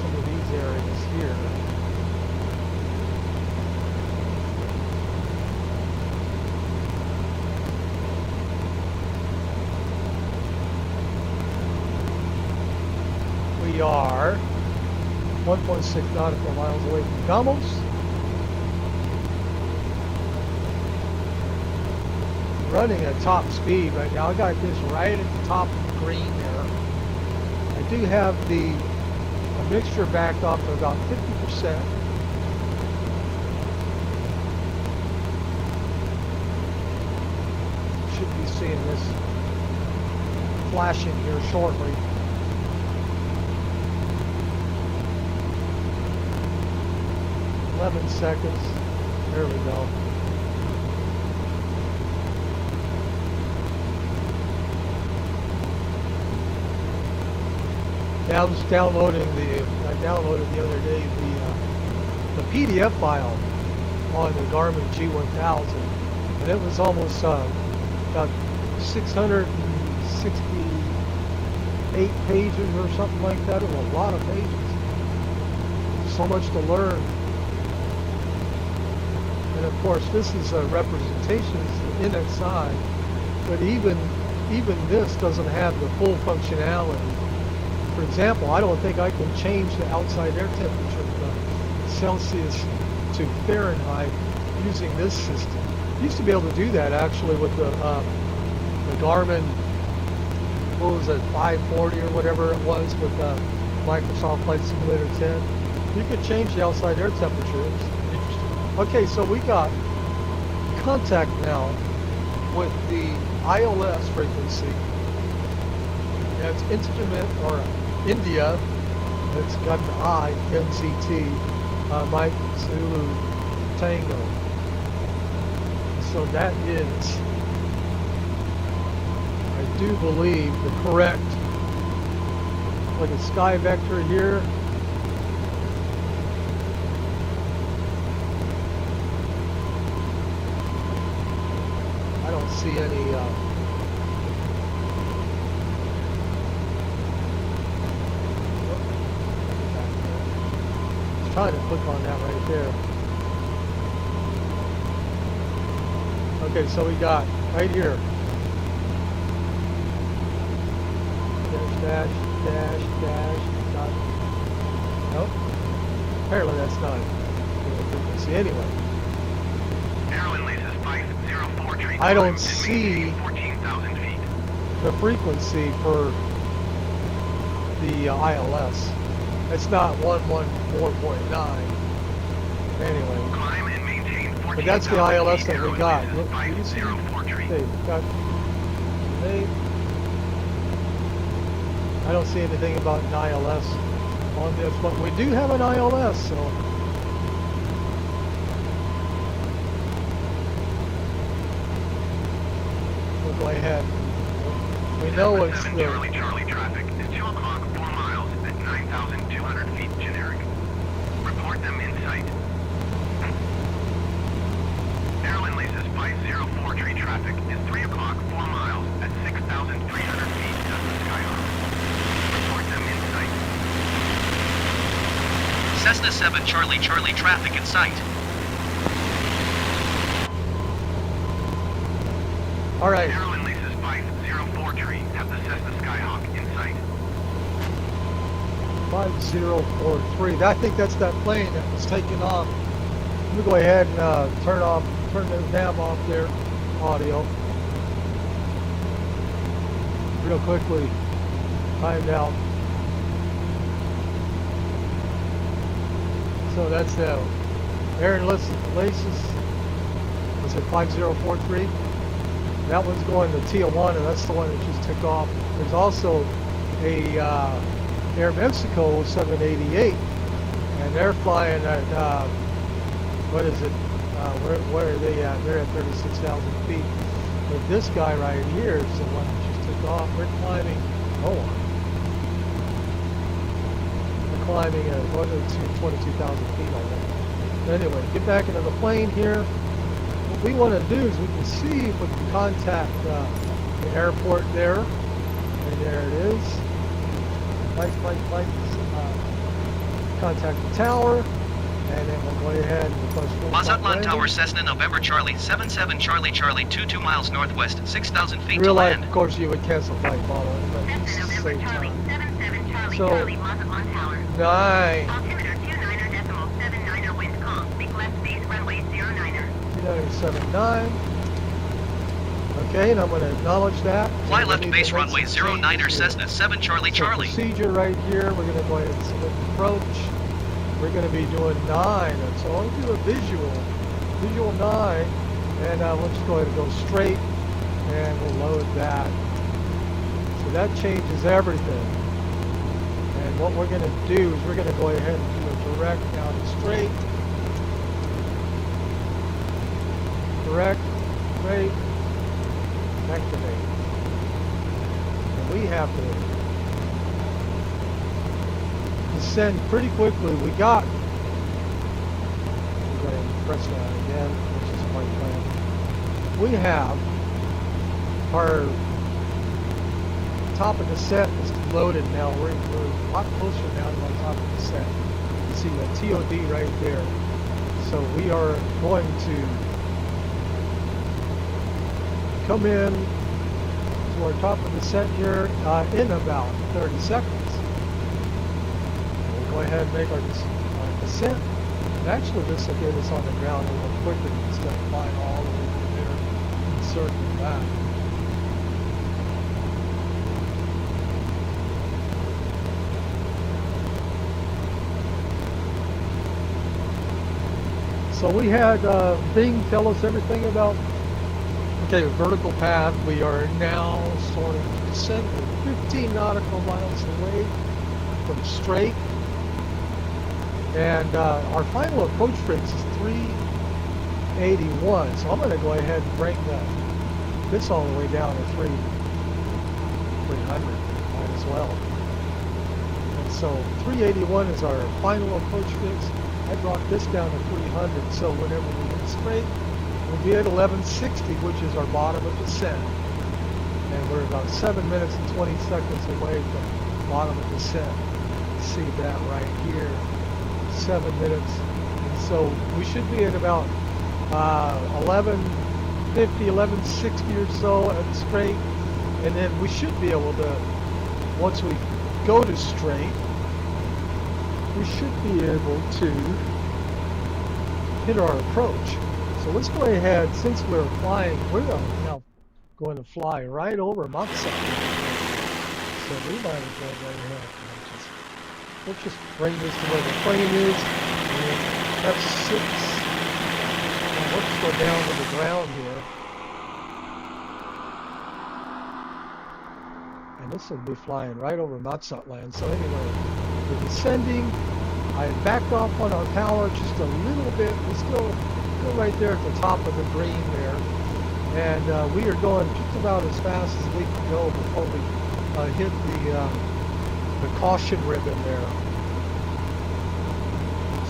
some of these areas here. We are 1.6 nautical miles away from Gamos. Running at top speed right now. I got this right at the top of the green there. I do have the mixture backed off to about 50%. Should be seeing this flashing here shortly. "11 seconds. There we go. I was downloading I downloaded the other day the PDF file on the Garmin G1000, and it was almost about 668 pages or something like that. It was a lot of pages. So much to learn. And of course, this is a representation, it's the NXI, but even this doesn't have the full functionality. For example, I don't think I can change the outside air temperature from Celsius to Fahrenheit using this system. I used to be able to do that actually with the Garmin, what was it, 540 or whatever it was with Microsoft Flight Simulator 10. You could change the outside air temperature. It's interesting. Okay, so we got contact now with the ILS frequency. It's instrument or India. It's got the I, MCT, Mike Zulu Tango. So that is, I do believe, the correct, like a sky vector here. I don't see any trying to click on that right there. Okay, so we got right here the dash, dash, dash. Not, nope. Apparently that's not the frequency anyway. Airline leases 504 tree I don't climb and see maintain 14,000 feet. the frequency for the ILS. It's not 114.9. Anyway, Climb and maintain 14,000 but that's the ILS that we Airline got. leases Look, you see, 504 tree. they've got, I don't see anything about an ILS on this, but we do have an ILS, so. We'll go ahead. We know it's 7 the, Charlie traffic is 2 o'clock 4 miles at 9,200 feet generic. Report them in sight. Airline leases 504 tree traffic is 3 o'clock 4 miles at 6,300 feet Cessna Skyhawk. Report them in sight. Cessna 7 Charlie traffic in sight. all right. Airline leases 504 tree have the Cessna Skyhawk in sight. 5043. I think that's that plane that was taking off. Let me go ahead and turn the nav off there, audio. Real quickly, timed out. So that's the Aaron Laces. Was it 5043? That one's going to Tijuana, and that's the one that just took off. There's also a Air Mexico 788, and they're flying at, what is it, where are they at? They're at 36,000 feet. But this guy right here is the one that just took off. They're climbing, they're climbing at 22,000 feet already. But anyway, get back into the plane here. What we want to do is we can see if we can contact the airport there. And there it is. Flight. Contact the tower. And then we'll go ahead and request full Matzatlan Tower Cessna November Charlie 77 Charlie 22 miles northwest, 6,000 feet to Real life, land. of course, you would cancel flight following, but it's Cessna the November same Charlie time. 77 Charlie So- Charlie Matzatlan Tower. 9. Altimeter 29.79er wind calm. Big left base runway 09er. 2979. Okay, and I'm going to acknowledge that. Fly And we left need to base make runway some 09er changes here. Cessna 7 Charlie So Charlie. procedure right here, we're going to go ahead and select approach. We're going to be doing 9. So I'll do a visual 9, and we'll just go ahead and go straight, and we'll load that. So that changes everything. And what we're going to do is we're going to go ahead and do a direct down and straight. Direct, straight, activate. And we have to descend pretty quickly. We got, we'll go ahead and press that again, which is quite plan. We have our top of the set is loaded now. We're a lot closer now to our top of the set. You see the TOD right there. So we are going to come in to our top of the set here in about 30 seconds. We'll go ahead and make our descent. And actually, this will get us on the ground a little quicker instead of flying all the way through there and circling back. So we had Bing tell us everything about, okay, vertical path. We are now starting to descend. We're 15 nautical miles away from straight. And our final approach fix is 381. So I'm going to go ahead and bring this all the way down to 300 might as well. And so 381 is our final approach fix. I brought this down to 300, so whenever we hit straight, we'll be at 1160, which is our bottom of descent. And we're about 7 minutes and 20 seconds away from bottom of descent. See that right here, 7 minutes. And so we should be at about 1150, 1160 or so at straight. And then we should be able to once we go to straight, we should be able to hit our approach. So let's go ahead, since we're flying, we're now going to fly right over Matzatlan. So we might as well go ahead and let's just bring this to where the plane is. F6. Now let's go down to the ground here. And this will be flying right over Matzatlan. So anyway, we're descending. I backed off on our power just a little bit. We're still right there at the top of the green there. And we are going just about as fast as we can go before we hit the caution ribbon there.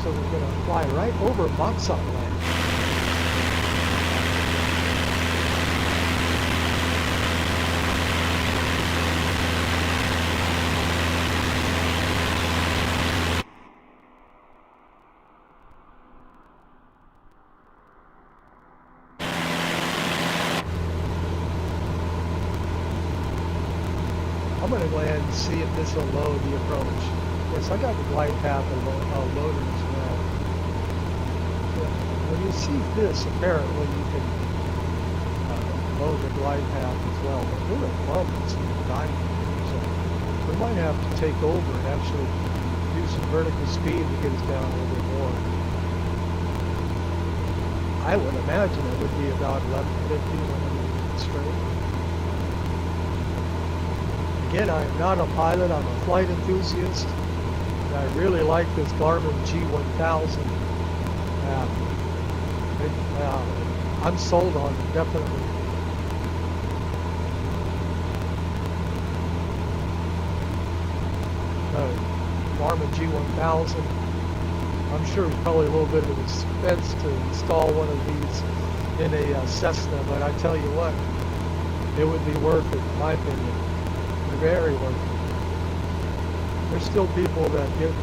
So we're going to fly right over Matzatlan. I'm going to go ahead and see if this will load the approach. Yes, I got the glide path loaded as well. Yeah. When you see this, apparently you can load the glide path as well. But we're at 12 minutes in the time, so we might have to take over and actually use some vertical speed to get us down a little bit more. I would imagine it would be about 11:50 when I'm straight. Again, I'm not a pilot, I'm a flight enthusiast, and I really like this Garmin G1000. I'm sold on it, definitely. Garmin G1000. I'm sure it's probably a little bit of expense to install one of these in a Cessna, but I tell you what, it would be worth it, in my opinion. Very worth it. There's still people that get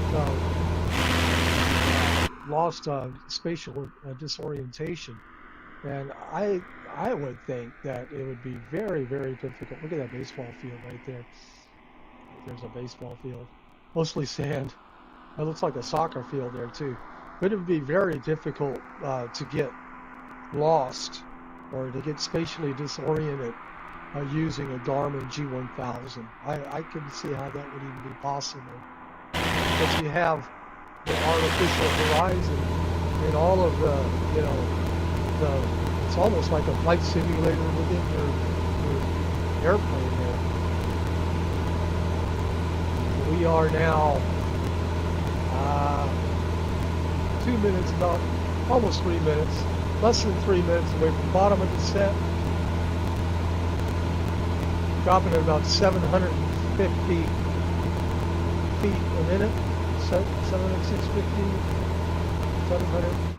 lost spatial disorientation, and I would think that it would be very, very difficult. Look at that baseball field right there. There's a baseball field, mostly sand. It looks like a soccer field there too. But it would be very difficult to get lost or to get spatially disoriented using a Garmin G1000. I can see how that would even be possible. But you have the artificial horizon and all of the, it's almost like a flight simulator within your airplane there. We are now 2 minutes, about almost 3 minutes, less than 3 minutes away from the bottom of descent. Dropping at about 750 feet a minute, 700, 650, 700.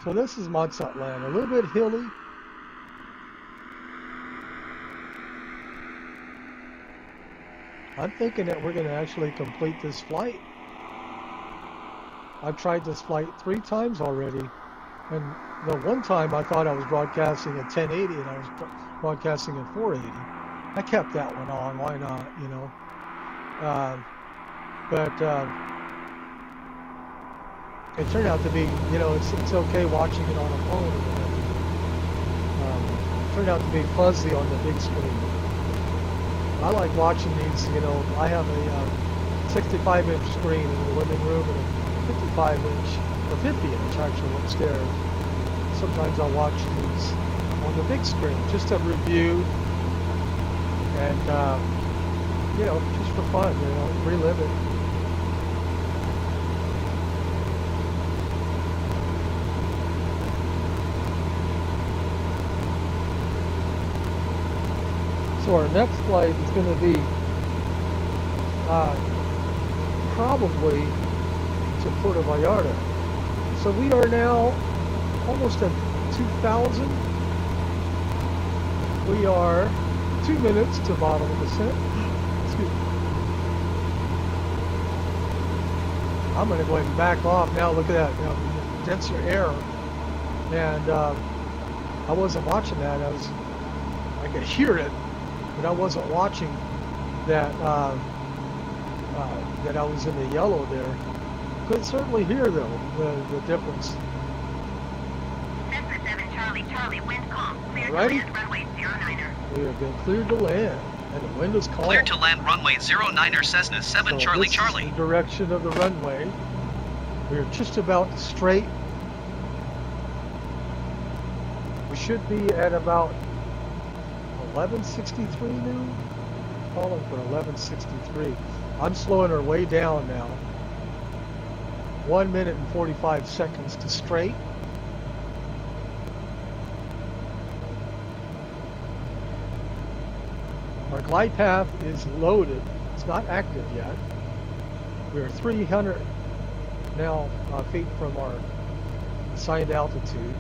So this is Matzatlan, a little bit hilly. I'm thinking that we're going to actually complete this flight. I've tried this flight 3 times already, and the one time I thought I was broadcasting at 1080 and I was broadcasting at 480. I kept that one on, why not, but it turned out to be, it's okay watching it on a phone. It turned out to be fuzzy on the big screen. I like watching these, I have a 65-inch screen in the living room and a 55-inch, or 50-inch actually upstairs. Sometimes I'll watch these on the big screen just to review. And, just for fun, relive it. So our next flight is going to be probably to Puerto Vallarta. So we are now almost at 2,000. We are 2 minutes to bottom of descent. Excuse me. I'm going to go ahead and back off now. Look at that, denser air. And I wasn't watching that. I could hear it, but I wasn't watching that that I was in the yellow there. Could certainly hear though the difference. Cessna 7 Charlie Charlie, wind calm, clear to Alrighty. land runway 09er. We have been cleared to land, and the wind is calm. Clear to land runway 09er Cessna 7 So Charlie this Charlie. is the direction of the runway. We're just about straight. We should be at about 1163 new. Calling for 1163. I'm slowing her way down now. 1 minute and 45 seconds to straight. Our glide path is loaded. It's not active yet. We're 300 now feet from our assigned altitude.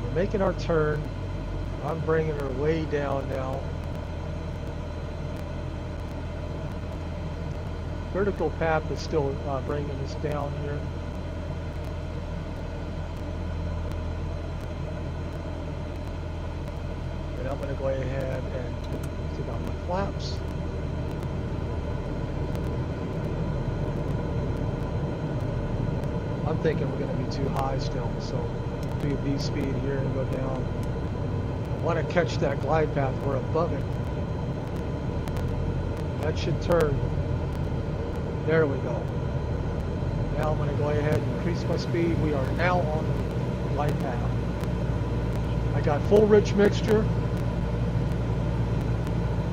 We're making our turn. I'm bringing her way down now. Vertical path is still bringing us down here. And I'm going to go ahead and take out my flaps. I'm thinking we're going to be too high still, so do B speed here and go down. I want to catch that glide path. We're above it. That should turn. There we go. Now I'm going to go ahead and increase my speed. We are now on the glide path. I got full rich mixture.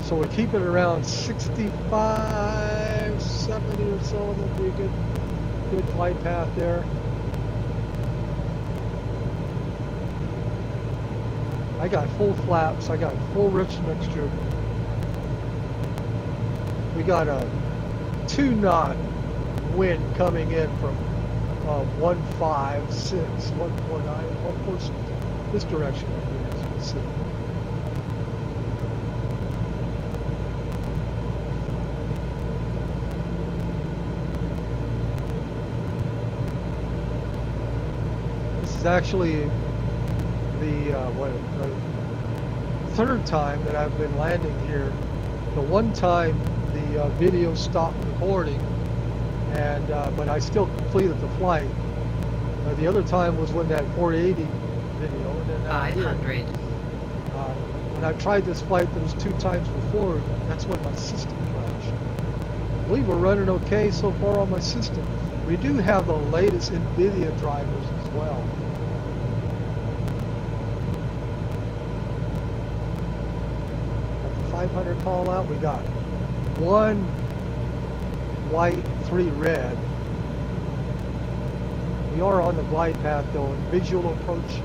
So we keep it around 65, 70 or so. That'd be a good glide path there. I got full flaps. I got full rich mixture. We got a 2-knot wind coming in from 156, 149, 146. This direction, as you can see. This is actually the third time that I've been landing here. The one time the video stopped recording, and but I still completed the flight. The other time was when that 480 video, and then 500. When I tried this flight, there was 2 times before. That's when my system crashed. I believe we're running okay so far on my system. We do have the latest Nvidia drivers as well. Got the 500 call out. We got 1 white, 3 red. We are on the glide path though, in visual approach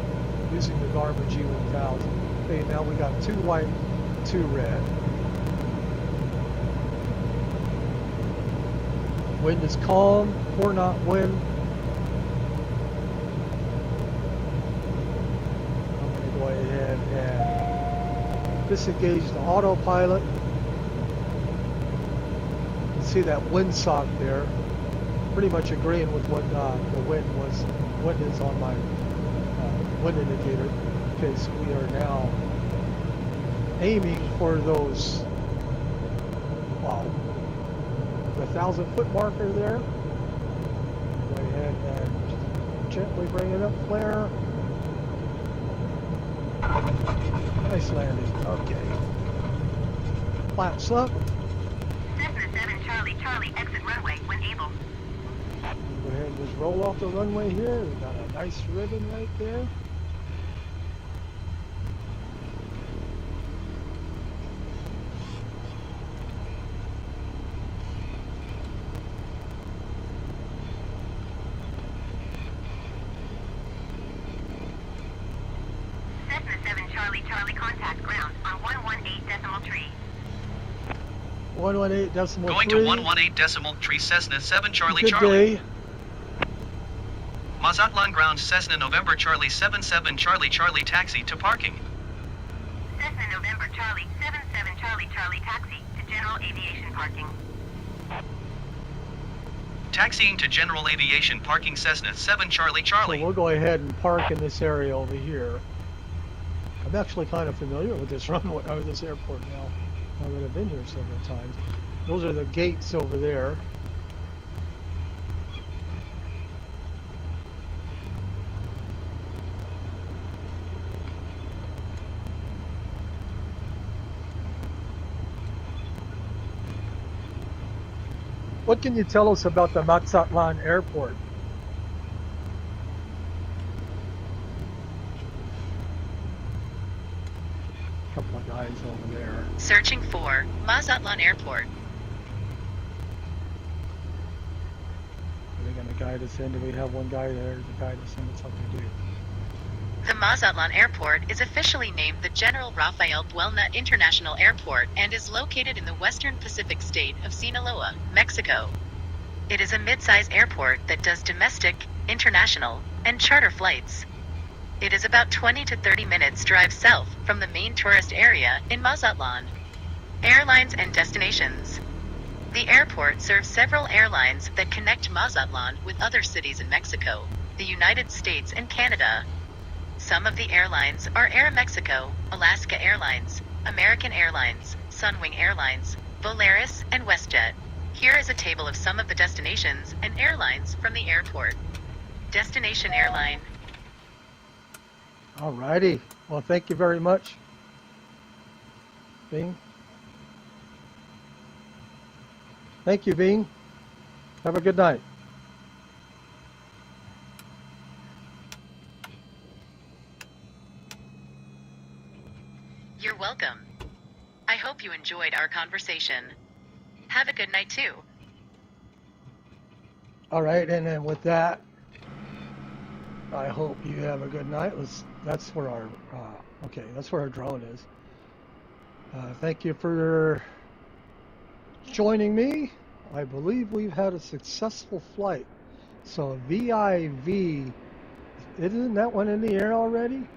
using the Garmin G1000. Okay, now we got 2 white, 2 red. Wind is calm, 4-knot wind. I'm going to go ahead and disengage the autopilot. You can see that windsock there. Pretty much agreeing with what the wind is on my wind indicator. Okay, so we are now aiming for those, wow, the 1,000-foot marker there. Go ahead and gently bring it up, flare. Nice landing. Okay. Flaps up. Cessna 7 Charlie Charlie, exit runway when able. Go ahead and just roll off the runway here. We got a nice ribbon right there. Cessna 7 Charlie Charlie, contact ground on 118.3. 118 decimal Going to 118.3 Cessna 7 Charlie Good Charlie. day. Matzatlan ground Cessna November Charlie 77 Charlie Charlie taxi to parking. Cessna November Charlie 77 Charlie Charlie, taxi to general aviation parking. Taxiing to general aviation parking Cessna 7 Charlie So Charlie. we'll go ahead and park in this area over here. I'm actually kind of familiar with this runway, or this airport now. now that I've been here several times. Those are the gates over there. What can you tell us about the Matzatlan airport? A couple of guys over there. Searching for Matzatlan Airport. Are they going to guide us in? Do we have one guy there to guide us in? That's what they do. The Matzatlan Airport is officially named the General Rafael Buelna International Airport and is located in the western Pacific state of Sinaloa, Mexico. It is a mid-size airport that does domestic, international, and charter flights. It is about 20 to 30 minutes drive south from the main tourist area in Matzatlan. Airlines and destinations. The airport serves several airlines that connect Matzatlan with other cities in Mexico, the United States, and Canada. Some of the airlines are Aeromexico, Alaska Airlines, American Airlines, Sunwing Airlines, Volaris, and WestJet. Here is a table of some of the destinations and airlines from the airport. Destination airline. Alrighty. Well, thank you very much, Bing. Thank you, Bing. Have a good night. You're welcome. I hope you enjoyed our conversation. Have a good night too. All right, and then with that, I hope you have a good night. That's where our that's where our drone is. Thank you for joining me. I believe we've had a successful flight. So VIV, isn't that one in the air already?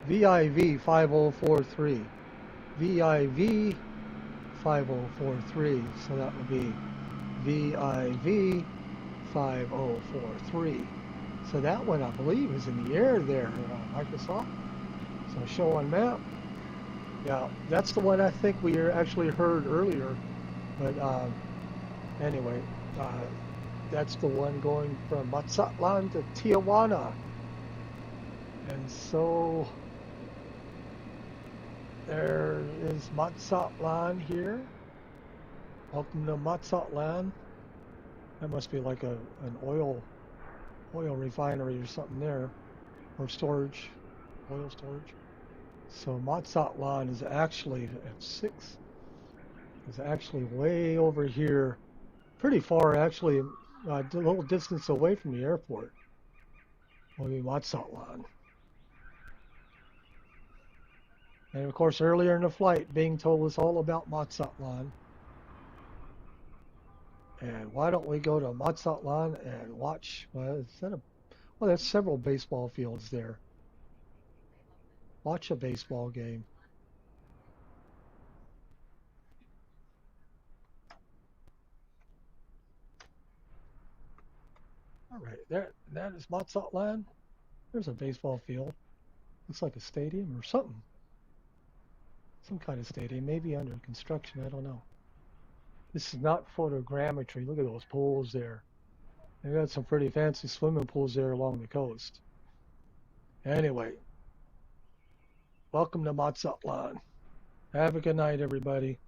VIV 5043. VIV 5043. So that would be VIV 5043. So that one, I believe, is in the air there, Microsoft. So show on map. Yeah, that's the one I think we actually heard earlier. But anyway, that's the one going from Matzatlan to Tijuana. And so there is Matzatlan here. Welcome to Matzatlan. That must be like an oil refinery or something there, or storage, oil storage. So Matzatlan is actually is actually way over here, pretty far actually, a little distance away from the airport. Will be Matzatlan. And of course, earlier in the flight, Bing told us all about Matzatlan. And why don't we go to Matzatlan and watch? Well, there's several baseball fields there. Watch a baseball game. All right, that is Matzatlan. There's a baseball field. Looks like a stadium or something. Some kind of stadium, maybe under construction. I don't know. This is not photogrammetry. Look at those pools there. They got some pretty fancy swimming pools there along the coast. Anyway, welcome to Matzatlan. Have a good night, everybody.